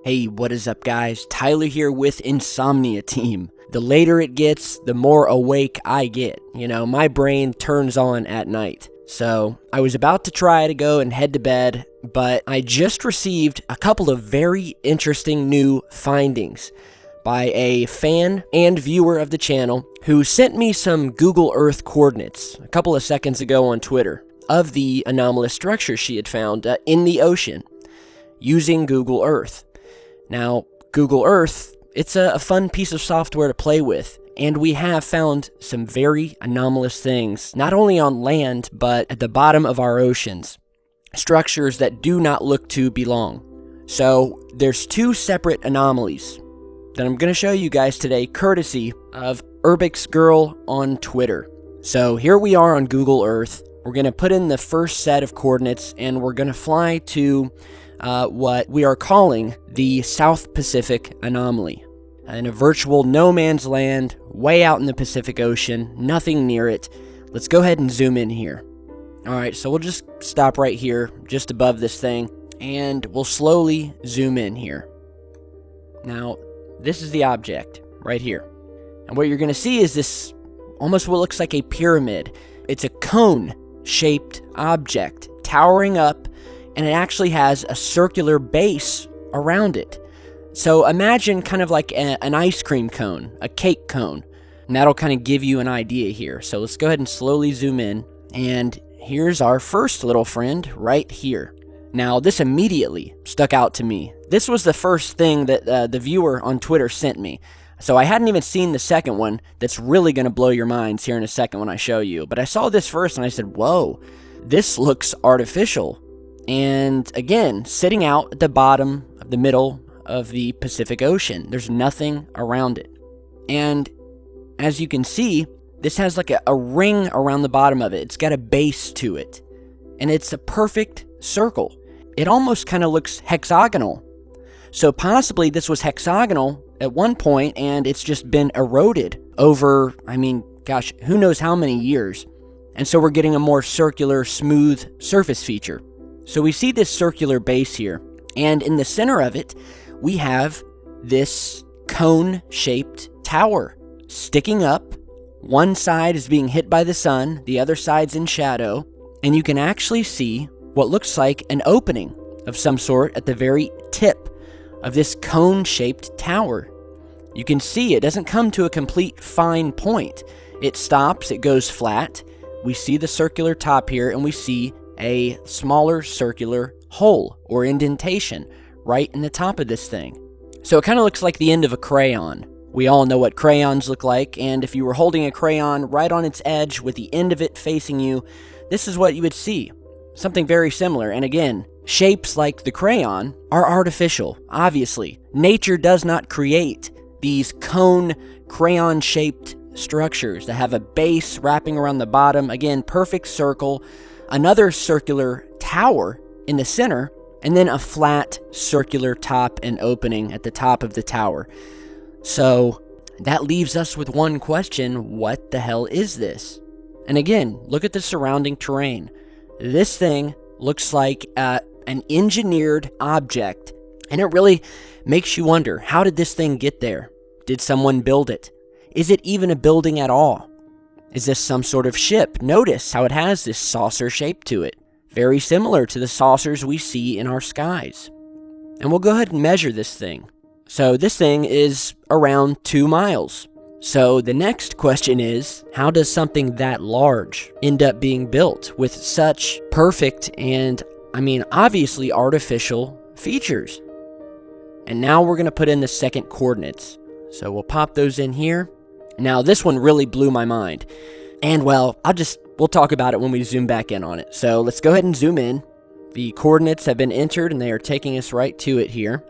Hey, what is up guys? Tyler here with Insomnia Team. The later it gets, the more awake I get. You know, my brain turns on at night. So I was about to try to go and head to bed, but I just received a couple of very interesting new findings by a fan and viewer of the channel who sent me some Google Earth coordinates a couple of seconds ago on Twitter of the anomalous structure she had found in the ocean using Google Earth. Now, Google Earth, it's a fun piece of software to play with, and we have found some very anomalous things, not only on land, but at the bottom of our oceans. Structures that do not look to belong. So, there's two separate anomalies that I'm going to show you guys today, courtesy of Urbix Girl on Twitter. So, here we are on Google Earth. We're going to put in the first set of coordinates, and we're going to fly to what we are calling the South Pacific Anomaly. In a virtual no man's land, way out in the Pacific Ocean, nothing near it. Let's go ahead and zoom in here. Alright, so we'll just stop right here, just above this thing, and we'll slowly zoom in here. Now, this is the object, right here. And what you're going to see is this, almost what looks like a pyramid. It's a cone-shaped object, towering up, and it actually has a circular base around it. So imagine kind of like an ice cream cone, a cake cone, and that'll kind of give you an idea here. So let's go ahead and slowly zoom in, and here's our first little friend right here. Now this immediately stuck out to me. This was the first thing that the viewer on Twitter sent me. So I hadn't even seen the second one that's really going to blow your minds here in a second when I show you. But I saw this first and I said, whoa, this looks artificial. And again, sitting out at the bottom of the middle of the Pacific Ocean. There's nothing around it. And as you can see, this has like a ring around the bottom of it. It's got a base to it. And it's a perfect circle. It almost kind of looks hexagonal. So possibly this was hexagonal at one point and it's just been eroded over, I mean, gosh, who knows how many years. And so we're getting a more circular, smooth surface feature. So we see this circular base here, and in the center of it, we have this cone-shaped tower sticking up. One side is being hit by the sun, the other side's in shadow, and you can actually see what looks like an opening of some sort at the very tip of this cone-shaped tower. You can see it doesn't come to a complete fine point. It stops, it goes flat. We see the circular top here, and we see a smaller circular hole or indentation right in the top of this thing. So it kind of looks like the end of a crayon. We all know what crayons look like, and if you were holding a crayon right on its edge with the end of it facing you, this is what you would see. Something very similar. And again, shapes like the crayon are artificial, obviously. Nature does not create these cone, crayon-shaped structures that have a base wrapping around the bottom. Again, perfect circle. Another circular tower in the center, and then a flat circular top and opening at the top of the tower. So that leaves us with one question: what the hell is this? And again, look at the surrounding terrain. This thing looks like an engineered object, and it really makes you wonder, how did this thing get there? Did someone build it? Is it even a building at all? Is this some sort of ship? Notice how it has this saucer shape to it. Very similar to the saucers we see in our skies. And we'll go ahead and measure this thing. So this thing is around 2 miles. So the next question is, how does something that large end up being built with such perfect and, I mean, obviously artificial features? And now we're going to put in the second coordinates. So we'll pop those in here. Now, this one really blew my mind. And, well, we'll talk about it when we zoom back in on it. So, let's go ahead and zoom in. The coordinates have been entered, and they are taking us right to it here.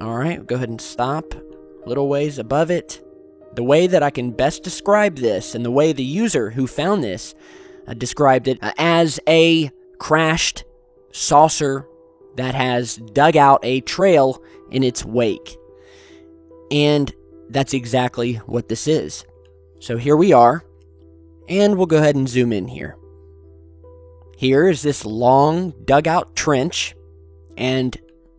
Alright, go ahead and stop. A little ways above it. The way that I can best describe this, and the way the user who found this described it, as a crashed saucer that has dug out a trail in its wake. And that's exactly what this is. So here we are, and we'll go ahead and zoom in here. Here is this long dugout trench, and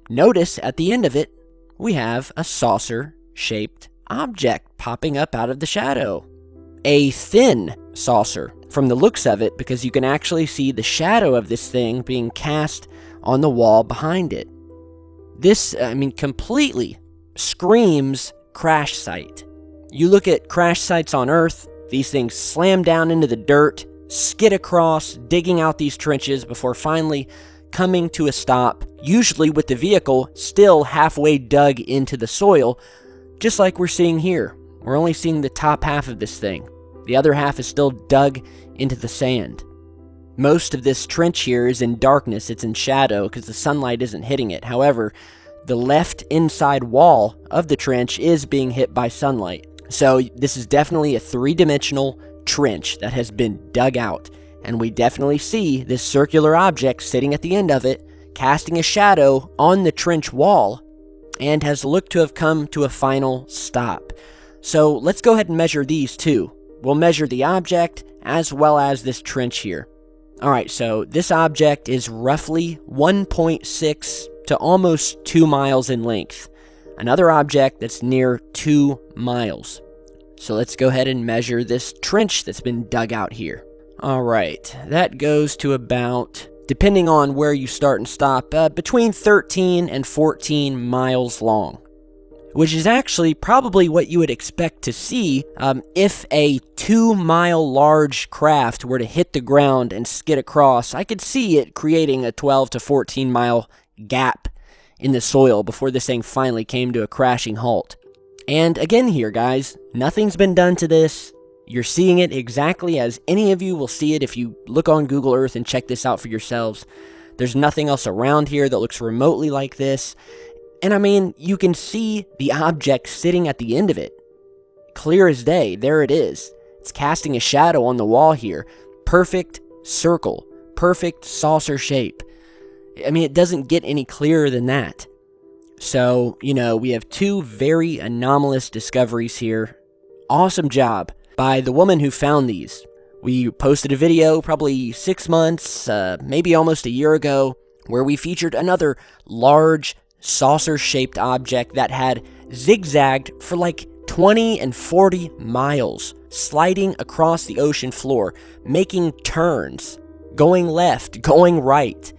notice at the end of it, we have a saucer-shaped object popping up out of the shadow. A thin saucer from the looks of it, because you can actually see the shadow of this thing being cast on the wall behind it. This, completely screams crash site. You look at crash sites on Earth, these things slam down into the dirt, skid across, digging out these trenches before finally coming to a stop, usually with the vehicle still halfway dug into the soil, just like we're seeing here. We're only seeing the top half of this thing. The other half is still dug into the sand. Most of this trench here is in darkness, it's in shadow because the sunlight isn't hitting it. However, the left inside wall of the trench is being hit by sunlight. So this is definitely a three-dimensional trench that has been dug out. And we definitely see this circular object sitting at the end of it, casting a shadow on the trench wall, and has looked to have come to a final stop. So let's go ahead and measure these two. We'll measure the object as well as this trench here. Alright, so this object is roughly 1.6 to almost 2 miles in length. Another object that's near 2 miles. So let's go ahead and measure this trench that's been dug out here. Alright, that goes to about, depending on where you start and stop, between 13 and 14 miles long. Which is actually probably what you would expect to see if a 2-mile large craft were to hit the ground and skid across. I could see it creating a 12 to 14 mile gap in the soil before this thing finally came to a crashing halt. And again here, guys, nothing's been done to this. You're seeing it exactly as any of you will see it if you look on Google Earth and check this out for yourselves. There's nothing else around here that looks remotely like this. And you can see the object sitting at the end of it. Clear as day, there it is. It's casting a shadow on the wall here. Perfect circle, perfect saucer shape. It doesn't get any clearer than that. So, we have two very anomalous discoveries here. Awesome job by the woman who found these. We posted a video probably 6 months, maybe almost a year ago, where we featured another large saucer-shaped object that had zigzagged for like 20 and 40 miles, sliding across the ocean floor, making turns, going left, going right,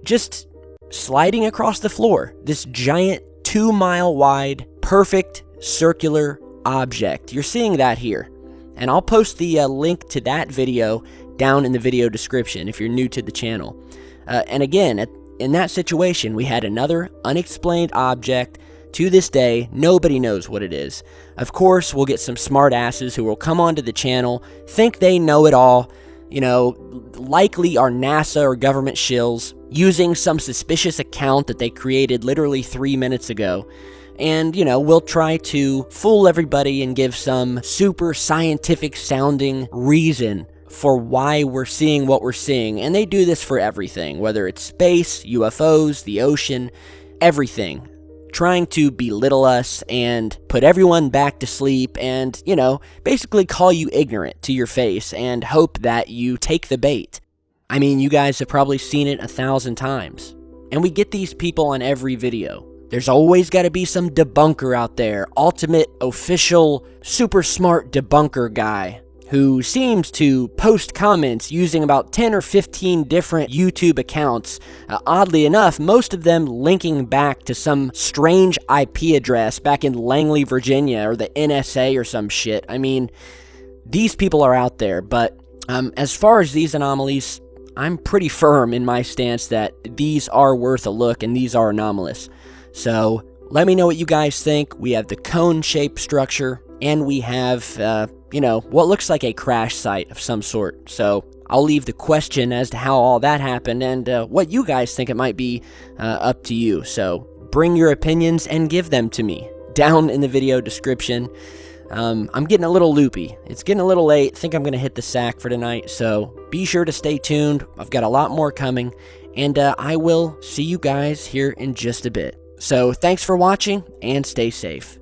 just sliding across the floor. This giant 2-mile wide, perfect circular object. You're seeing that here. And I'll post the link to that video down in the video description if you're new to the channel. And again, in that situation, we had another unexplained object. To this day, nobody knows what it is. Of course, we'll get some smart asses who will come onto the channel, think they know it all, likely are NASA or government shills, using some suspicious account that they created literally 3 minutes ago. And, we'll try to fool everybody and give some super scientific sounding reason for why we're seeing what we're seeing. And they do this for everything, whether it's space, UFOs, the ocean, everything. Trying to belittle us and put everyone back to sleep and, basically call you ignorant to your face and hope that you take the bait. You guys have probably seen it 1,000 times. And we get these people on every video. There's always got to be some debunker out there, ultimate, official, super smart debunker guy, who seems to post comments using about 10 or 15 different YouTube accounts. Oddly enough, most of them linking back to some strange IP address back in Langley, Virginia, or the NSA or some shit. These people are out there, but as far as these anomalies, I'm pretty firm in my stance that these are worth a look and these are anomalous. So let me know what you guys think. We have the cone-shaped structure, and we have, what looks like a crash site of some sort. So I'll leave the question as to how all that happened and what you guys think it might be up to you. So bring your opinions and give them to me down in the video description. I'm getting a little loopy. It's getting a little late. I think I'm going to hit the sack for tonight. So be sure to stay tuned. I've got a lot more coming. And I will see you guys here in just a bit. So thanks for watching and stay safe.